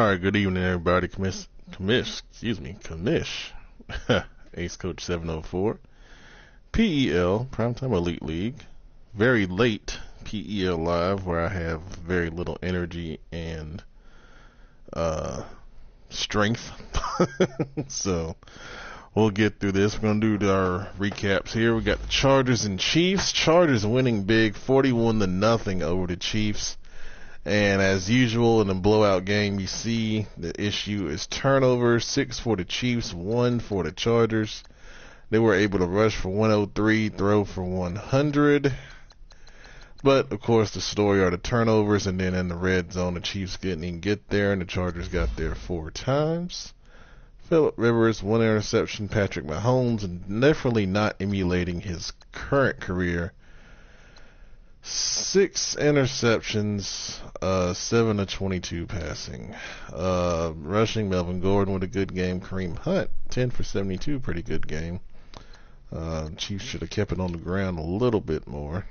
Alright, good evening everybody. Commish, Ace Coach 704. PEL, Primetime Elite League. Very late PEL Live where I have very little energy and strength. So we'll get through this. We're going to do our recaps here. We got the Chargers and Chiefs. Chargers winning big 41-0 over the Chiefs. And as usual in a blowout game, you see the issue is turnovers. 6 for the Chiefs, 1 for the Chargers. They were able to rush for 103, throw for 100. But, of course, the story are the turnovers. And then in the red zone, the Chiefs didn't get there, and the Chargers got there 4 times. Phillip Rivers, 1 interception. Patrick Mahomes, and definitely not emulating his current career. 6 interceptions, 7 of 22 passing. Rushing, Melvin Gordon with a good game. Kareem Hunt, 10 for 72, pretty good game. Chiefs should have kept it on the ground a little bit more.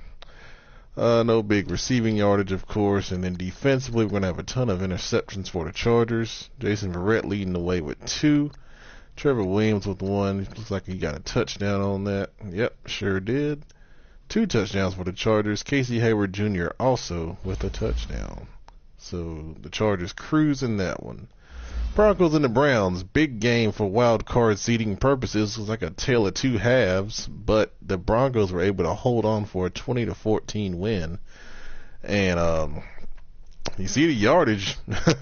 No big receiving yardage, of course. And then defensively, we're going to have a ton of interceptions for the Chargers. Jason Verrett leading the way with 2. Trevor Williams with 1. Looks like he got a touchdown on that. Yep, sure did. 2 touchdowns for the Chargers. Casey Hayward Jr. also with a touchdown. So the Chargers cruising that one. Broncos and the Browns. Big game for wild card seeding purposes. It was like a tale of 2 halves, but the Broncos were able to hold on for a 20-14 win. And you see the yardage.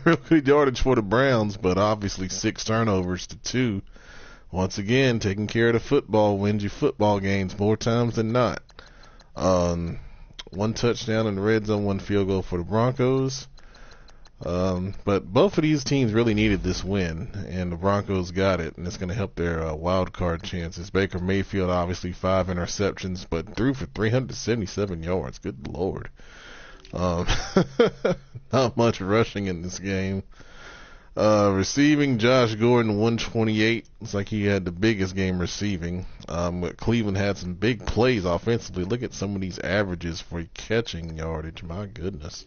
Real good yardage for the Browns, but obviously 6 turnovers to 2. Once again, taking care of the football wins you football games more times than not. 1 touchdown in the red zone, 1 field goal for the Broncos. But both of these teams really needed this win, and the Broncos got it, and it's going to help their wild card chances. Baker Mayfield, obviously 5 interceptions, but threw for 377 yards. Good Lord. Not much rushing in this game. Receiving, Josh Gordon, 128. It's like he had the biggest game receiving. But Cleveland had some big plays offensively. Look at some of these averages for catching yardage. My goodness.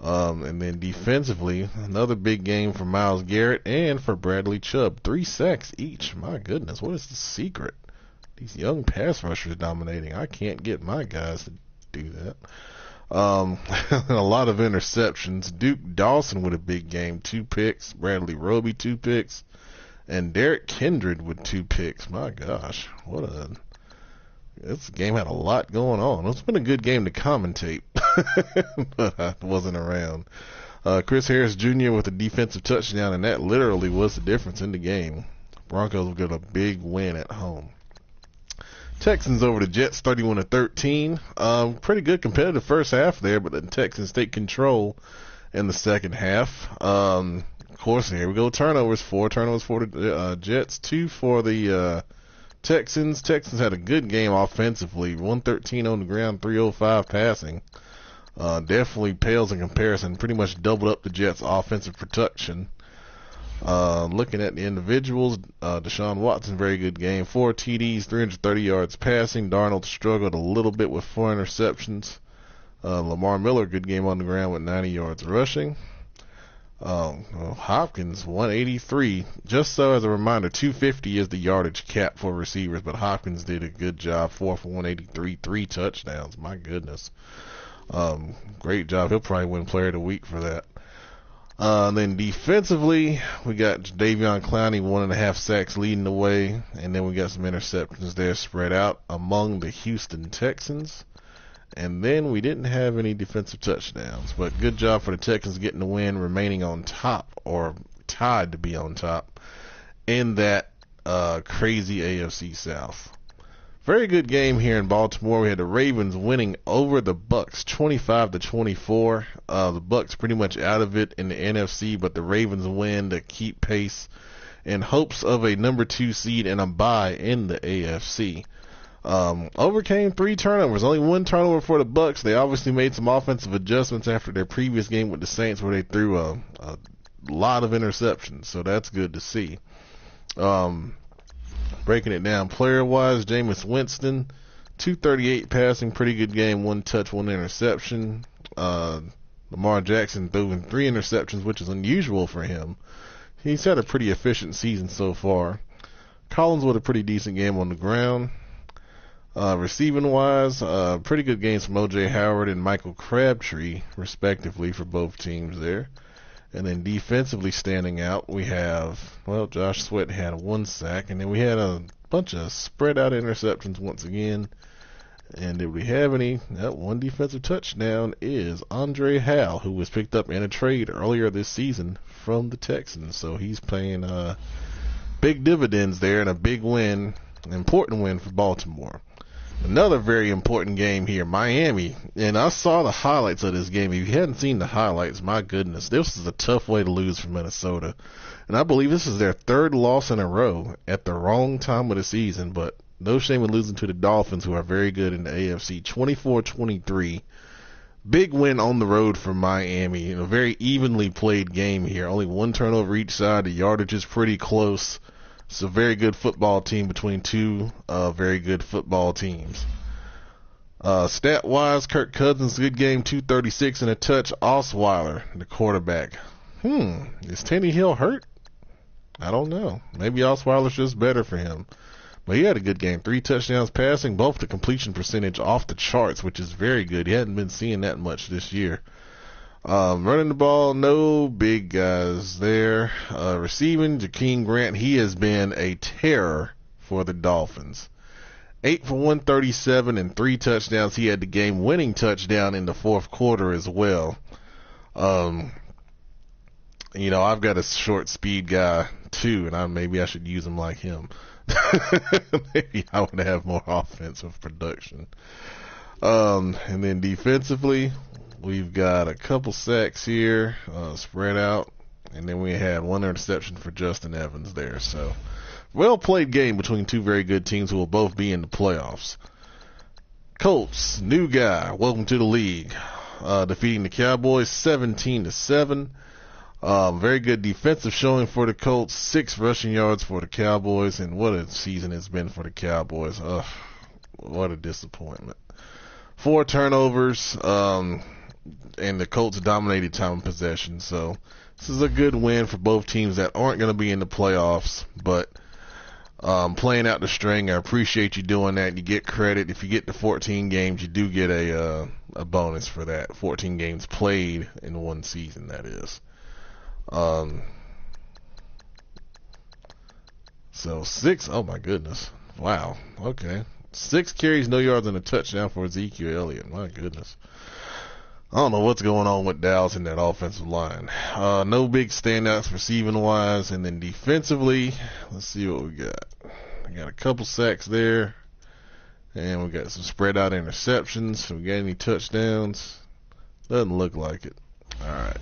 And then defensively, another big game for Myles Garrett and for Bradley Chubb. 3 sacks each. My goodness. What is the secret? These young pass rushers dominating. I can't get my guys to do that. A lot of interceptions. Duke Dawson with a big game, 2 picks. Bradley Roby, 2 picks. And Derek Kindred with 2 picks. My gosh, this game had a lot going on. It's been a good game to commentate, but I wasn't around. Chris Harris Jr. with a defensive touchdown, and that literally was the difference in the game. Broncos will get a big win at home. Texans over the Jets, 31-13. Pretty good competitive first half there, but the Texans take control in the second half. Of course, here we go. Turnovers. 4 turnovers for the Jets, 2 for the Texans. Texans had a good game offensively. 113 on the ground, 305 passing. Definitely pales in comparison. Pretty much doubled up the Jets' offensive production. Looking at the individuals, Deshaun Watson, very good game. 4 TDs, 330 yards passing. Darnold struggled a little bit with 4 interceptions. Lamar Miller, good game on the ground with 90 yards rushing. Hopkins, 183. Just so as a reminder, 250 is the yardage cap for receivers, but Hopkins did a good job. 4 for 183, 3 touchdowns. My goodness. Great job. He'll probably win Player of the Week for that. Then defensively, we got Davion Clowney, 1.5 sacks leading the way, and then we got some interceptions there spread out among the Houston Texans. And then we didn't have any defensive touchdowns, but good job for the Texans getting the win, remaining on top, or tied to be on top, in that crazy AFC South. Very good game here in Baltimore. We had the Ravens winning over the Bucs, 25-24. The Bucs pretty much out of it in the NFC, but the Ravens win to keep pace in hopes of a number 2 seed and a bye in the AFC. Overcame 3 turnovers. Only 1 turnover for the Bucs. They obviously made some offensive adjustments after their previous game with the Saints, where they threw a lot of interceptions. So that's good to see. Breaking it down player-wise, Jameis Winston, 238 passing, pretty good game, 1 touch, 1 interception. Lamar Jackson threw in 3 interceptions, which is unusual for him. He's had a pretty efficient season so far. Collins with a pretty decent game on the ground. Receiving wise, pretty good games from O.J. Howard and Michael Crabtree, respectively, for both teams there. And then defensively standing out, we have, Josh Sweat had 1 sack, and then we had a bunch of spread out interceptions once again. And did we have any? That 1 defensive touchdown is Andre Hal, who was picked up in a trade earlier this season from the Texans. So he's paying big dividends there, and a big win, an important win for Baltimore. Another very important game here, Miami. And I saw the highlights of this game. If you hadn't seen the highlights, my goodness, this is a tough way to lose for Minnesota. And I believe this is their 3rd loss in a row at the wrong time of the season. But no shame in losing to the Dolphins, who are very good in the AFC. 24-23. Big win on the road for Miami. A very evenly played game here. Only 1 turnover each side. The yardage is pretty close. It's a very good football team between 2 very good football teams. Stat-wise, Kirk Cousins, good game, 236 and a touch. Osweiler, the quarterback. Is Tannehill hurt? I don't know. Maybe Osweiler's just better for him. But he had a good game. 3 touchdowns passing, both the completion percentage off the charts, which is very good. He hadn't been seeing that much this year. Running the ball, no big guys there. Receiving, Jakeem Grant, he has been a terror for the Dolphins. 8 for 137 and 3 touchdowns. He had the game-winning touchdown in the 4th quarter as well. I've got a short speed guy too, and maybe I should use him like him. Maybe I would have more offensive production. And then defensively, we've got a couple sacks here, spread out, and then we had 1 interception for Justin Evans there. So, well-played game between 2 very good teams who will both be in the playoffs. Colts, new guy, welcome to the league, defeating the Cowboys 17-7. Very good defensive showing for the Colts, 6 rushing yards for the Cowboys, and what a season it's been for the Cowboys. What a disappointment. 4 turnovers, and the Colts dominated time of possession. So this is a good win for both teams that aren't going to be in the playoffs, but playing out the string, I appreciate you doing that. You get credit. If you get to 14 games, you do get a bonus for that. 14 games played in one season, that is. So 6, oh my goodness. Wow. Okay. 6 carries, no yards, and a touchdown for Ezekiel Elliott. My goodness. I don't know what's going on with Dallas in that offensive line. No big standouts receiving-wise. And then defensively, let's see what we got. We got a couple sacks there. And we got some spread-out interceptions. We got any touchdowns? Doesn't look like it. All right.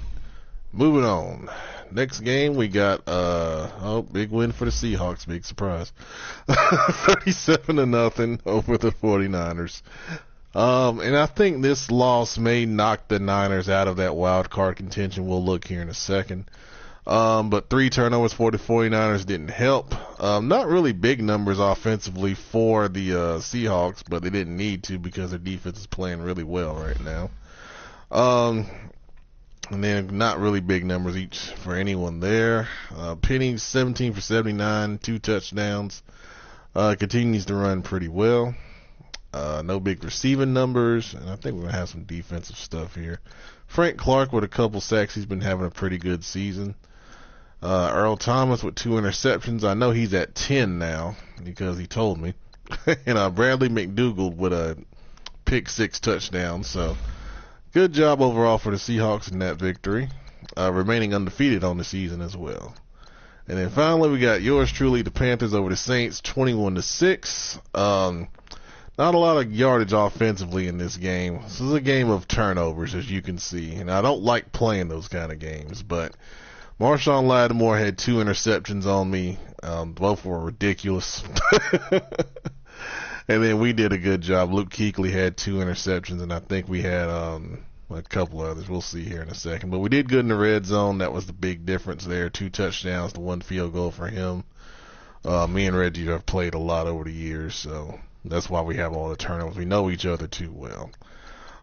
Moving on. Next game, we got, big win for the Seahawks. Big surprise. 37-0 over the 49ers. And I think this loss may knock the Niners out of that wild card contention. We'll look here in a second. But 3 turnovers for the 49ers didn't help. Not really big numbers offensively for the Seahawks, but they didn't need to because their defense is playing really well right now. And then not really big numbers each for anyone there. Penny, 17 for 79, 2 touchdowns. Continues to run pretty well. No big receiving numbers, and I think we're going to have some defensive stuff here. Frank Clark with a couple sacks. He's been having a pretty good season. Earl Thomas with 2 interceptions. I know he's at 10 now because he told me. And Bradley McDougald with a pick 6 touchdown. So good job overall for the Seahawks in that victory. Remaining undefeated on the season as well. And then finally we got yours truly, the Panthers over the Saints, 21-6. Not a lot of yardage offensively in this game. This is a game of turnovers, as you can see. And I don't like playing those kind of games. But Marshawn Lattimore had 2 interceptions on me. Both were ridiculous. And then we did a good job. Luke Kuechly had 2 interceptions, and I think we had a couple others. We'll see here in a second. But we did good in the red zone. That was the big difference there. 2 touchdowns to 1 field goal for him. Me and Reggie have played a lot over the years, so that's why we have all the turnovers. We know each other too well.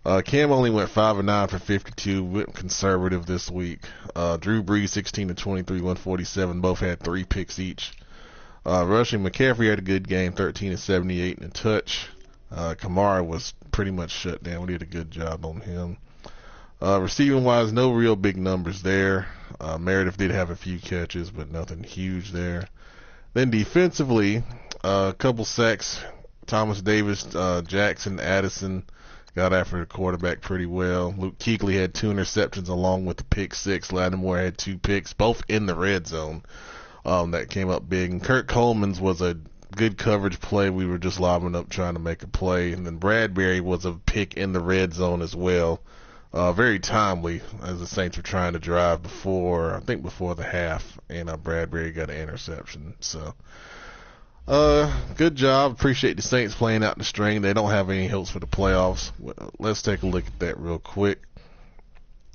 Cam only went 5-9 for 52, went conservative this week. Drew Brees 16-23, 147, both had 3 picks each. Rushing, McCaffrey had a good game, 13-78 and a touch. Kamara was pretty much shut down. We did a good job on him. Receiving wise, no real big numbers there. Meredith did have a few catches, but nothing huge there. Then defensively, a couple sacks. Thomas Davis, Jackson, Addison got after the quarterback pretty well. Luke Kuechly had 2 interceptions along with the pick 6. Lattimore had 2 picks, both in the red zone. That came up big. And Kurt Coleman's was a good coverage play. We were just lobbing up trying to make a play. And then Bradbury was a pick in the red zone as well. Very timely as the Saints were trying to drive before the half. And Bradbury got an interception. So, good job. Appreciate the Saints playing out the string. They don't have any hopes for the playoffs. Let's take a look at that real quick.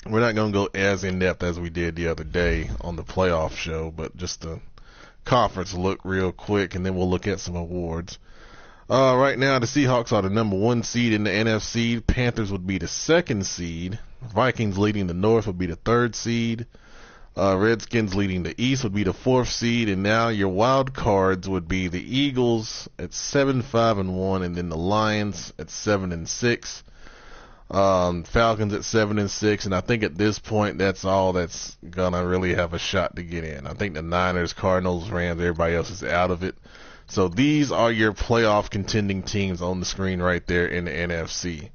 We're not going to go as in-depth as we did the other day on the playoff show, but just the conference look real quick, and then we'll look at some awards. Right now, the Seahawks are the number 1 seed in the NFC. Panthers would be the 2nd seed. Vikings leading the North would be the 3rd seed. Redskins leading the East would be the 4th seed. And now your wild cards would be the Eagles at 7-5-1, and then the Lions at 7-6. Falcons at 7-6, and I think at this point that's all that's gonna really have a shot to get in. I think the Niners, Cardinals, Rams, everybody else is out of it. So these are your playoff contending teams on the screen right there in the NFC.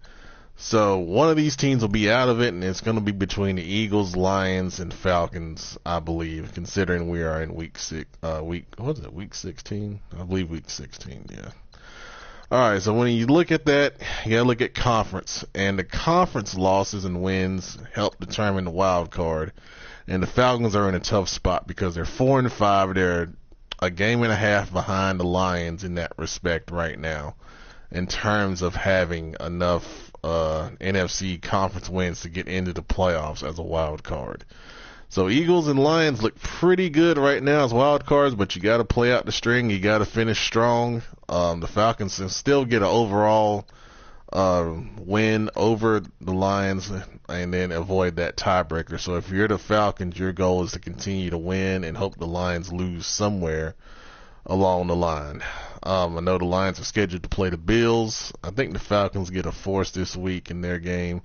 So one of these teams will be out of it, and it's going to be between the Eagles, Lions, and Falcons, I believe, considering we are in week 16? I believe week 16, yeah. Alright, so when you look at that, you gotta look at conference. And the conference losses and wins help determine the wild card. And the Falcons are in a tough spot because they're 4-5. They're a game and a half behind the Lions in that respect right now, in terms of having enough NFC conference wins to get into the playoffs as a wild card. So Eagles and Lions look pretty good right now as wild cards, but you got to play out the string. You got to finish strong. The Falcons can still get an overall win over the Lions and then avoid that tiebreaker. So if you're the Falcons, your goal is to continue to win and hope the Lions lose somewhere along the line. I know the Lions are scheduled to play the Bills. I think the Falcons get a force this week in their game.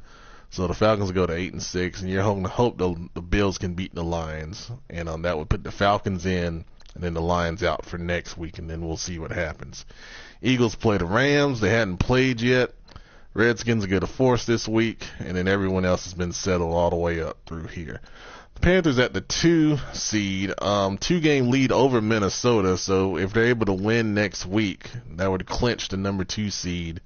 So the Falcons go to 8-6, and you're hoping to hope the Bills can beat the Lions, and that would put the Falcons in, and then the Lions out for next week, and then we'll see what happens. Eagles play the Rams. They hadn't played yet. Redskins get a force this week, and then everyone else has been settled all the way up through here. The Panthers at the 2 seed, 2-game lead over Minnesota. So if they're able to win next week, that would clinch the number 2 seed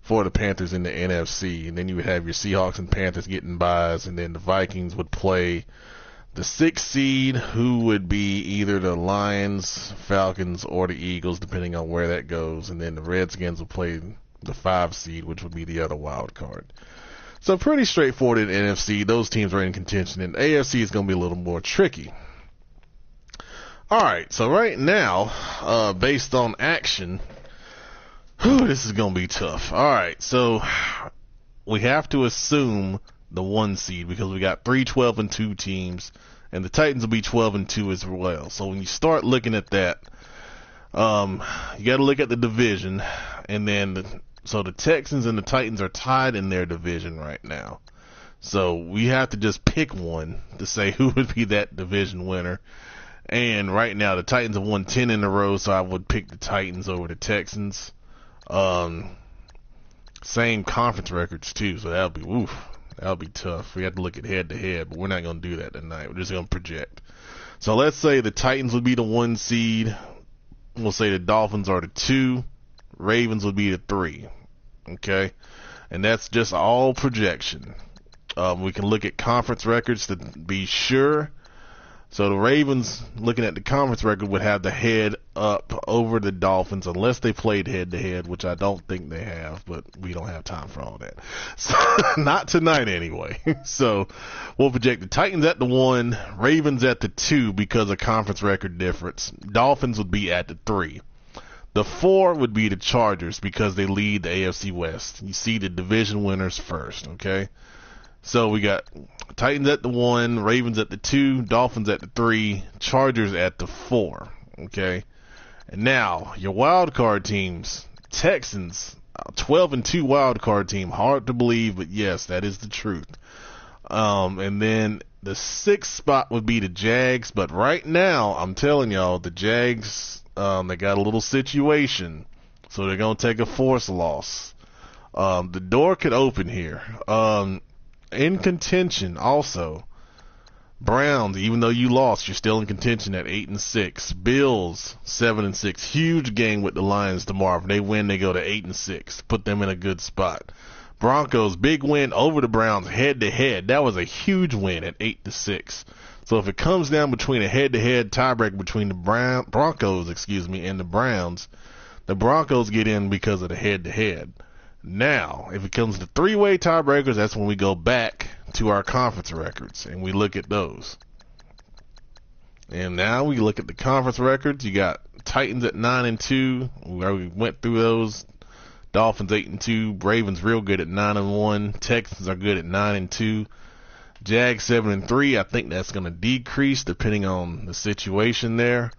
for the Panthers in the NFC. And then you would have your Seahawks and Panthers getting byes, and then the Vikings would play the 6th seed, who would be either the Lions, Falcons, or the Eagles, depending on where that goes. And then the Redskins will play the 5 seed, which would be the other wild card. So pretty straightforward in the NFC. Those teams are in contention. And the AFC is going to be a little more tricky. Alright, so right now, based on action, this is going to be tough. Alright, so we have to assume the 1 seed because we got 3 12-2 teams, and the Titans will be 12-2 as well. So when you start looking at that, you got to look at the division, and then so the Texans and the Titans are tied in their division right now. So we have to just pick one to say who would be that division winner. And right now the Titans have won 10 in a row, so I would pick the Titans over the Texans. Same conference records too, so that'll be tough. We have to look at head to head, but we're not going to do that tonight. We're just going to project. So let's say the Titans would be the 1 seed. We'll say the Dolphins are the 2. Ravens would be the 3. Okay? And that's just all projection. We can look at conference records to be sure. So the Ravens, looking at the conference record, would have the head up over the Dolphins unless they played head-to-head, which I don't think they have, but we don't have time for all that. So, not tonight anyway. So we'll project the Titans at the 1, Ravens at the 2 because of conference record difference. Dolphins would be at the 3. The 4 would be the Chargers because they lead the AFC West. You see the division winners first, okay? So we got Titans at the 1, Ravens at the 2, Dolphins at the 3, Chargers at the 4, okay? And now, your wild card teams, Texans, 12-2 wild card team. Hard to believe, but yes, that is the truth. And then the 6th spot would be the Jags, but right now, I'm telling y'all, the Jags, they got a little situation, so they're going to take a forced loss. The door could open here. In contention also, Browns, even though you lost, you're still in contention at 8-6. Bills, 7-6. Huge game with the Lions tomorrow. If they win, they go to 8-6. Put them in a good spot. Broncos, big win over the Browns head-to-head. That was a huge win at 8-6. So if it comes down between a head-to-head tiebreak between the Broncos, and the Browns, the Broncos get in because of the head-to-head. Now, if it comes to 3-way tiebreakers, that's when we go back to our conference records and we look at those. And now we look at the conference records. You got Titans at 9-2. We went through those. Dolphins 8-2. Ravens real good at 9-1. Texans are good at 9-2. Jags 7-3. I think that's going to decrease depending on the situation there.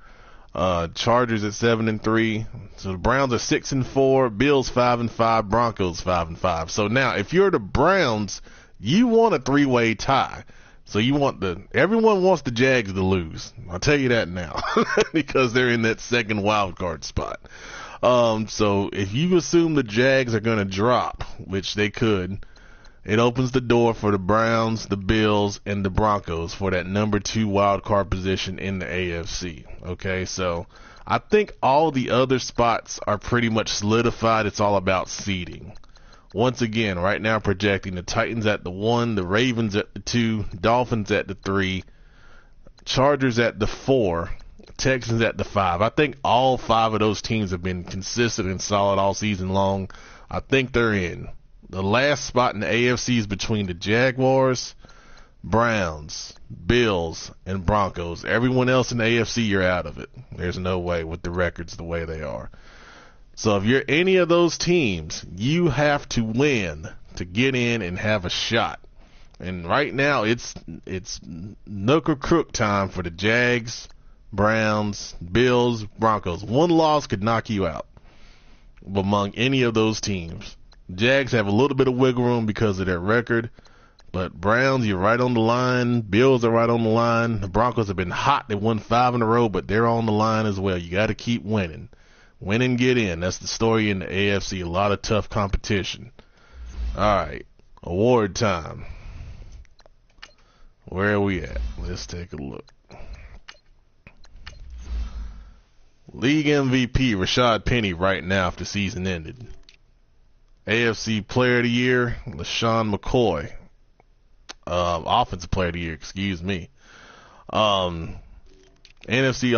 Chargers at 7-3. So the Browns are 6-4. Bills 5-5. Broncos 5-5. So now, if you're the Browns, you want a 3-way tie. So everyone wants the Jags to lose. I'll tell you that now because they're in that second wild card spot. So if you assume the Jags are going to drop, which they could, it opens the door for the Browns, the Bills, and the Broncos for that number 2 wild card position in the AFC. Okay, so I think all the other spots are pretty much solidified. It's all about seeding. Once again, right now projecting the Titans at the 1, the Ravens at the 2, Dolphins at the 3, Chargers at the 4, Texans at the 5. I think all 5 of those teams have been consistent and solid all season long. I think they're in. The last spot in the AFC is between the Jaguars, Browns, Bills, and Broncos. Everyone else in the AFC, you're out of it. There's no way with the records the way they are. So if you're any of those teams, you have to win to get in and have a shot. And right now, it's nook or crook time for the Jags, Browns, Bills, Broncos. One loss could knock you out among any of those teams. Jags have a little bit of wiggle room because of their record. But Browns, you're right on the line. Bills are right on the line. The Broncos have been hot. They won 5 in a row, but they're on the line as well. You got to keep winning. Win and get in. That's the story in the AFC. A lot of tough competition. All right. Award time. Where are we at? Let's take a look. League MVP, Rashad Penny right now if the season ended. AFC Player of the Year, LaShawn McCoy. Offensive Player of the Year, excuse me. NFC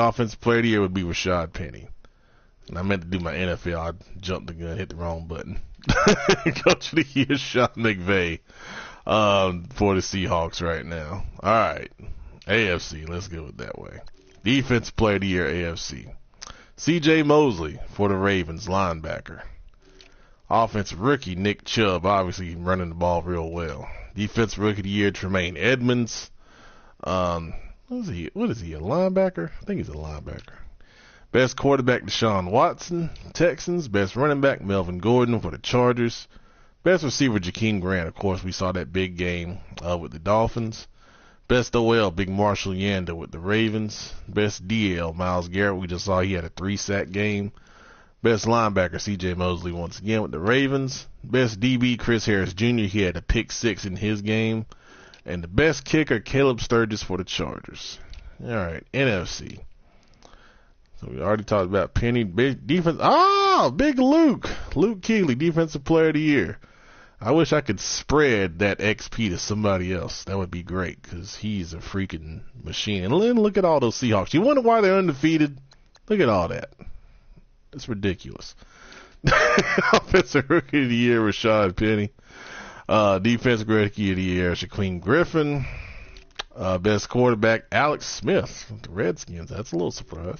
Offensive Player of the Year would be Rashad Penny. And I meant to do my NFL. I jumped the gun, hit the wrong button. Coach of the Year, Sean McVay, for the Seahawks right now. All right. AFC, let's go it that way. Defensive Player of the Year, AFC. C.J. Mosley for the Ravens, linebacker. Offensive Rookie, Nick Chubb, obviously running the ball real well. Defensive Rookie of the Year, Tremaine Edmonds. What is he, a linebacker? I think he's a linebacker. Best quarterback, Deshaun Watson, Texans. Best running back, Melvin Gordon for the Chargers. Best receiver, Jakeem Grant. Of course, we saw that big game with the Dolphins. Best OL, Big Marshall Yanda with the Ravens. Best DL, Myles Garrett. We just saw he had a 3-sack game. Best linebacker, C.J. Mosley once again with the Ravens. Best DB, Chris Harris Jr. He had a pick 6 in his game. And the best kicker, Caleb Sturgis for the Chargers. All right, NFC. So we already talked about Penny. Big defense. Big Luke. Luke Kuechly, Defensive Player of the Year. I wish I could spread that XP to somebody else. That would be great because he's a freaking machine. And then look at all those Seahawks. You wonder why they're undefeated? Look at all that. It's ridiculous. Offensive Rookie of the Year, Rashad Penny. Defensive Rookie of the Year, Shaquem Griffin. Best quarterback, Alex Smith, the Redskins. That's a little surprise.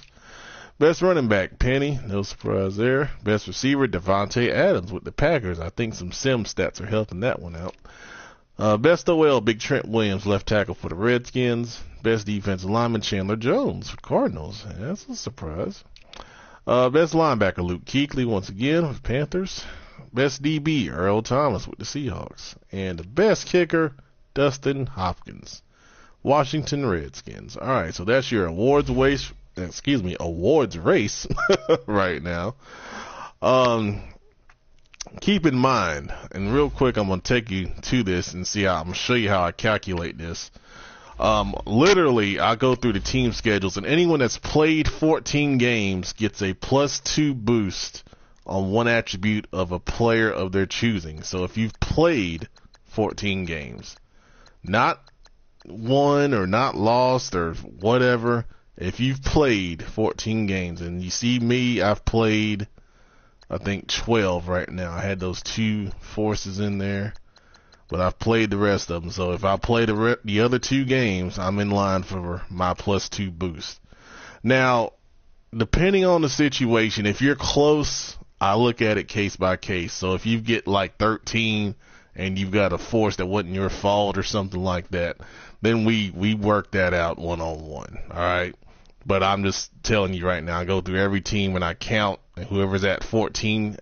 Best running back, Penny. No surprise there. Best receiver, Devontae Adams with the Packers. I think some sim stats are helping that one out. Best OL, Big Trent Williams, left tackle for the Redskins. Best defensive lineman, Chandler Jones for Cardinals. That's a surprise. Best linebacker, Luke Kuechly, once again, with the Panthers. Best DB, Earl Thomas with the Seahawks. And the best kicker, Dustin Hopkins, Washington Redskins. All right, so that's your awards race right now. Keep in mind, and real quick, I'm going to take you to this and I'm going to show you how I calculate this. Literally, I go through the team schedules, and anyone that's played 14 games gets a +2 boost on one attribute of a player of their choosing. So if you've played 14 games, not won or not lost or whatever, if you've played 14 games, and you see me, I've played, I think, 12 right now. I had those 2 forces in there, but I've played the rest of them. So if I play the other 2 games, I'm in line for my +2 boost. Now, depending on the situation, if you're close, I look at it case by case. So if you get like 13 and you've got a force that wasn't your fault or something like that, then we work that out one-on-one. All right. But I'm just telling you right now, I go through every team and I count, and whoever's at 14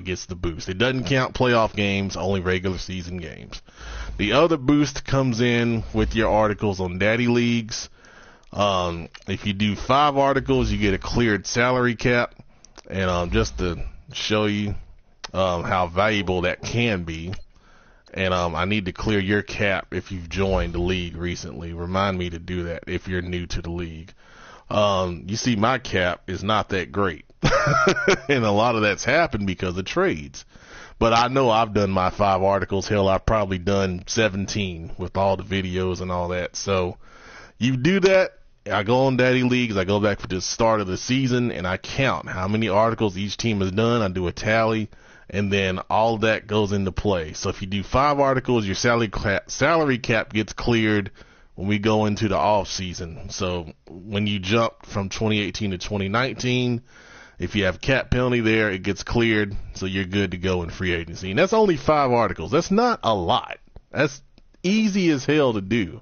gets the boost. It doesn't count playoff games, only regular season games. The other boost comes in with your articles on Daddy Leagues. If you do 5 articles, you get a cleared salary cap. And just to show you how valuable that can be, and I need to clear your cap if you've joined the league recently. Remind me to do that if you're new to the league. You see, my cap is not that great. And a lot of that's happened because of trades. But I know I've done my 5 articles. Hell, I've probably done 17 with all the videos and all that. So you do that. I go on Daddy Leagues. I go back for the start of the season, and I count how many articles each team has done. I do a tally, and then all that goes into play. So if you do 5 articles, your salary cap gets cleared when we go into the off season. So when you jump from 2018 to 2019, if you have cap penalty there, it gets cleared, so you're good to go in free agency. And that's only 5 articles. That's not a lot. That's easy as hell to do.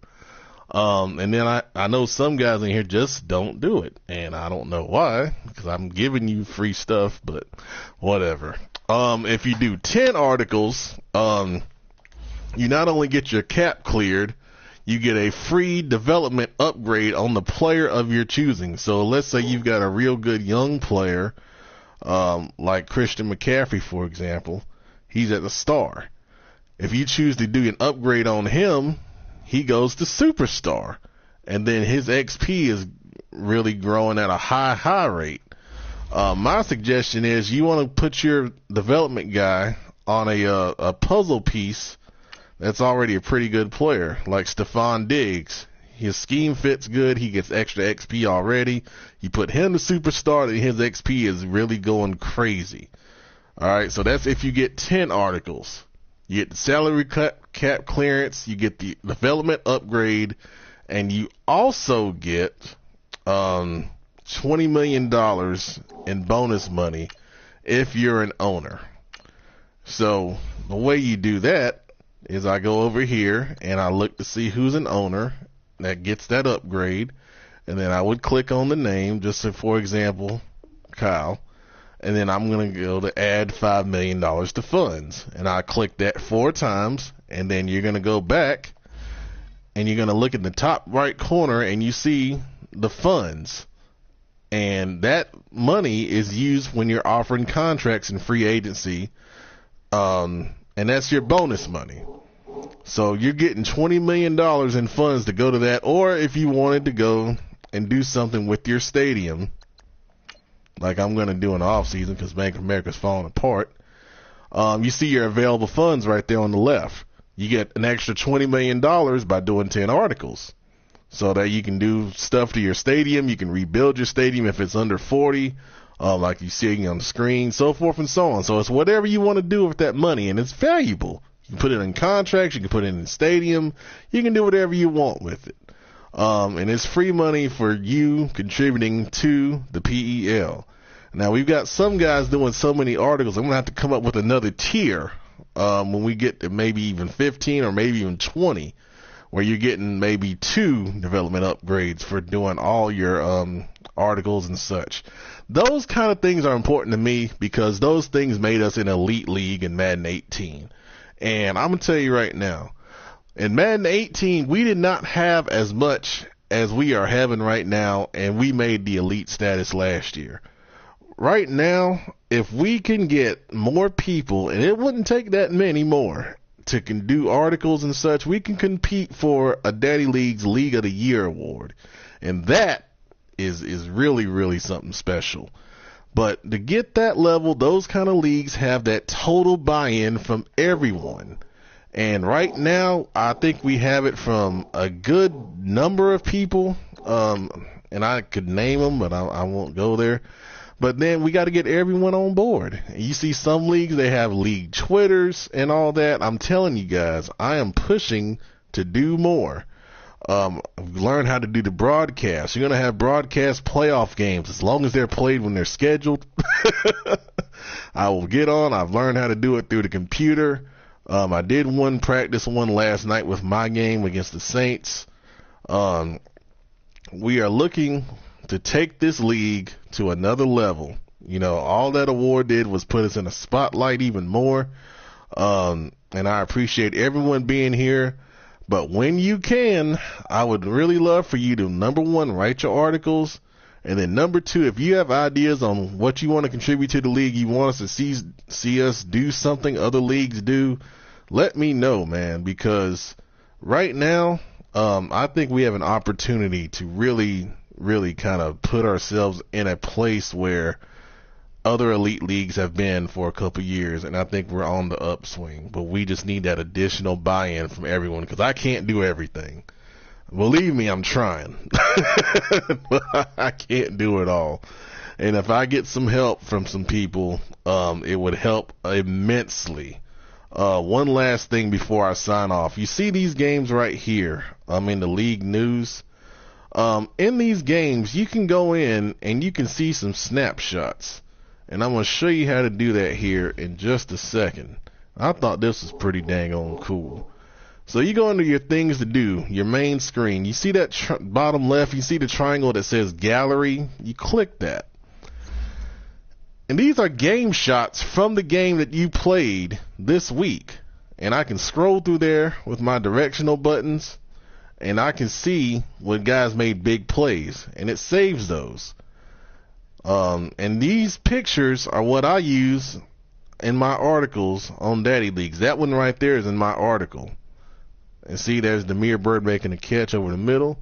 And then I know some guys in here just don't do it, and I don't know why, because I'm giving you free stuff, but whatever. If you do 10 articles, you not only get your cap cleared, you get a free development upgrade on the player of your choosing. So let's say you've got a real good young player, like Christian McCaffrey, for example. He's at the star. If you choose to do an upgrade on him, he goes to superstar, and then his XP is really growing at a high rate. My suggestion is you want to put your development guy on a puzzle piece that's already a pretty good player, like Stephon Diggs. His scheme fits good. He gets extra XP already. You put him to superstar, and his XP is really going crazy. All right, so that's if you get 10 articles. You get the salary cap clearance, you get the development upgrade, and you also get $20 million in bonus money if you're an owner. So the way you do that is I go over here and I look to see who's an owner that gets that upgrade, and then I would click on the name, just so, for example, Kyle. And then I'm going to go to add $5 million to funds. And I click that 4 times. And then you're going to go back and you're going to look in the top right corner and you see the funds. And that money is used when you're offering contracts in free agency. And that's your bonus money. So you're getting $20 million in funds to go to that. Or if you wanted to go and do something with your stadium, like I'm going to do in the off season because Bank of America's falling apart. You see your available funds right there on the left. You get an extra $20 million by doing 10 articles. So that you can do stuff to your stadium. You can rebuild your stadium if it's under 40, like you see on the screen, so forth and so on. So it's whatever you want to do with that money, and it's valuable. You can put it in contracts. You can put it in the stadium. You can do whatever you want with it. And it's free money for you contributing to the PEL. Now, we've got some guys doing so many articles, I'm going to have to come up with another tier when we get to maybe even 15 or maybe even 20, where you're getting maybe 2 development upgrades for doing all your articles and such. Those kind of things are important to me because those things made us an elite league in Madden 18. And I'm going to tell you right now, in Madden 18, we did not have as much as we are having right now, and we made the elite status last year. Right now, if we can get more people, and it wouldn't take that many more, to can do articles and such, we can compete for a Daddy League's League of the Year award. And that is really, really something special. But to get that level, those kind of leagues have that total buy-in from everyone. And right now, I think we have it from a good number of people. And I could name them, but I won't go there. But then we got to get everyone on board. You see some leagues, they have league Twitters and all that. I'm telling you guys, I am pushing to do more. Learn how to do the broadcast. You're going to have broadcast playoff games as long as they're played when they're scheduled. I will get on. I've learned how to do it through the computer. I did practice one last night with my game against the Saints. We are looking to take this league to another level. You know, all that award did was put us in a spotlight even more. And I appreciate everyone being here. But when you can, I would really love for you to, number 1, write your articles. And then number 2, if you have ideas on what you want to contribute to the league, you want us to see us do something other leagues do, let me know, man. Because right now, I think we have an opportunity to really kind of put ourselves in a place where other elite leagues have been for a couple years, and I think we're on the upswing. But we just need that additional buy-in from everyone because I can't do everything. Believe me, I'm trying. But I can't do it all. And if I get some help from some people, it would help immensely. One last thing before I sign off. You see these games right here in the league news. In these games, you can go in and you can see some snapshots. And I'm going to show you how to do that here in just a second. I thought this was pretty dang on cool. So you go into your things to do, your main screen. You see that bottom left, you see the triangle that says gallery. You click that. And these are game shots from the game that you played this week. And I can scroll through there with my directional buttons. And I can see when guys made big plays. And it saves those. And these pictures are what I use in my articles on Daddy Leagues. That one right there is in my article. And see, there's Demir Bird making a catch over the middle.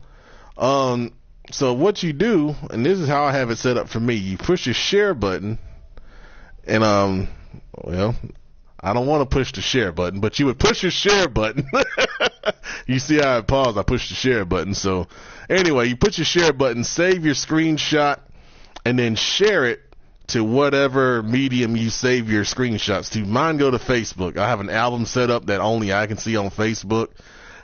So what you do, and this is how I have it set up for me, you push your share button, and well, I don't want to push the share button, but you would push your share button. You see how I paused, I pushed the share button. So anyway, you put your share button, save your screenshot, and then share it to whatever medium you save your screenshots to. Mine go to Facebook. I have an album set up that only I can see on Facebook.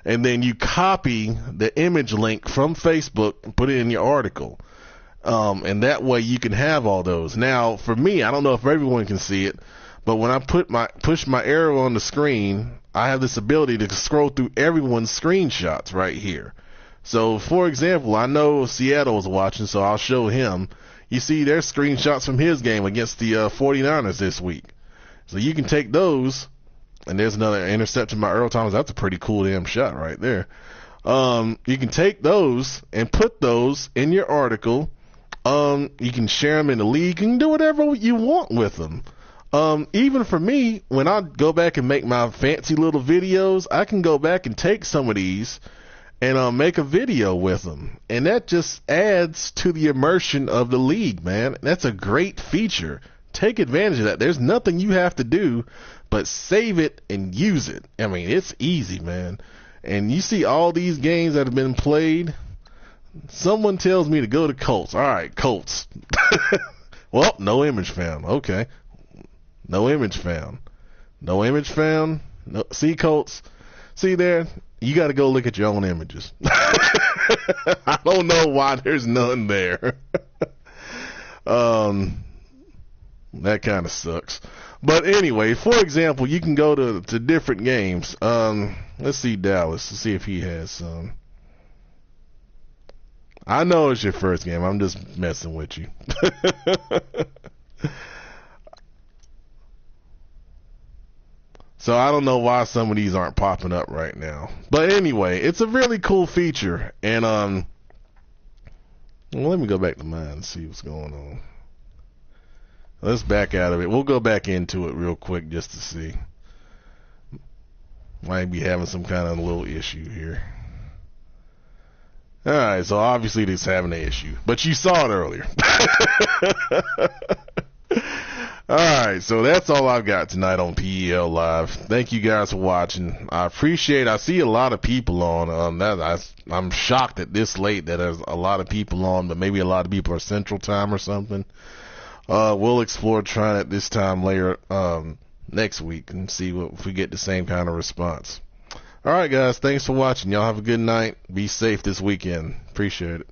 And then you copy the image link from Facebook and put it in your article. And that way you can have all those. Now, for me, I don't know if everyone can see it, but when I push my arrow on the screen, I have this ability to scroll through everyone's screenshots right here. So, for example, I know Seattle is watching, so I'll show him. You see there's screenshots from his game against the 49ers this week. So you can take those, and there's another interception by Earl Thomas. That's a pretty cool damn shot right there. You can take those and put those in your article. You can share them in the league. You can do whatever you want with them. Even for me, when I go back and make my fancy little videos, I can go back and take some of these and make a video with them. And that just adds to the immersion of the league, man. That's a great feature. Take advantage of that. There's nothing you have to do but save it and use it. I mean, it's easy, man. And you see all these games that have been played. Someone tells me to go to Colts. All right, Colts. Well, no image found. Okay. No image found. No image found. No. See, Colts. See there? You got to go look at your own images. I don't know why there's none there. That kind of sucks. But anyway, for example, you can go to different games. Let's see Dallas. Let's see if he has some. I know it's your first game. I'm just messing with you. So I don't know why some of these aren't popping up right now. But anyway, it's a really cool feature. And well, let me go back to mine and see what's going on. Let's back out of it. We'll go back into it real quick just to see. Might be having some kind of little issue here. Alright, so obviously it's having an issue. But you saw it earlier. Alright, so that's all I've got tonight on PEL Live. Thank you guys for watching. I see a lot of people on. I'm shocked at this late that there's a lot of people on, but maybe a lot of people are Central Time or something. We'll explore trying it this time later next week and see if we get the same kind of response. Alright guys, thanks for watching. Y'all have a good night. Be safe this weekend. Appreciate it.